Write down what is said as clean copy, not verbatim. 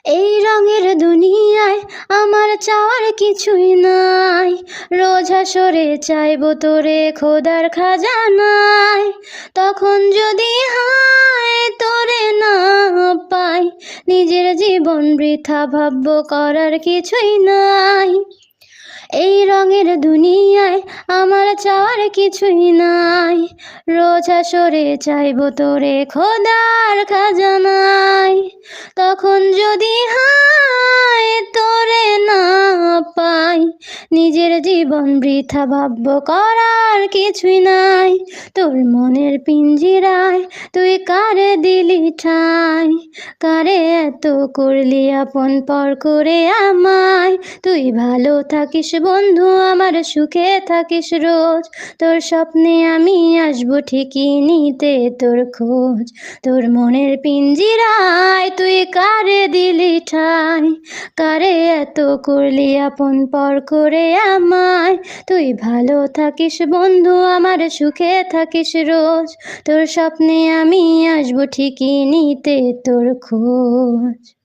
এই রঙের দুনিয়ায় আমার চাওয়ার কিছুই নাই, রোজ হাসরে চাইবো তোরে খোদার খাজানায়। তখন যদি হায় তোরে না পাই, নিজের জীবন বৃথা ভাববো, করার কিছুই নাই। এই রঙের দুনিয়ায় আমার চাওয়ার কিছুই নাই, রোজ হাসরে চাইবো তোরে খোদার খাজানায়। তখন যদি হায় তোরে না পাই, নিজের জীবন বৃথা ভাববো, করার কিছুই নাই। তোর মনের পিঞ্জিরায় তুই কারে দিলি ঠাই, কারে এত করলি আপন পর করে আমায়। তুই ভালো থাকিস বন্ধু আমার, সুখে থাকিস রোজ, তোর স্বপ্নে আমি আসবো ঠিকই নিতে তোর খোঁজ। তোর মনের পিঞ্জিরায় তুই কারে দিলি ঠাই, কারে এত করলি আপন পর করে আমায়। তুই ভালো থাকিস বন্ধু আমার, সুখে থাকিস রোজ, তোর স্বপ্নে আমি আসবো ঠিকই নিতে তোর খোঁজ।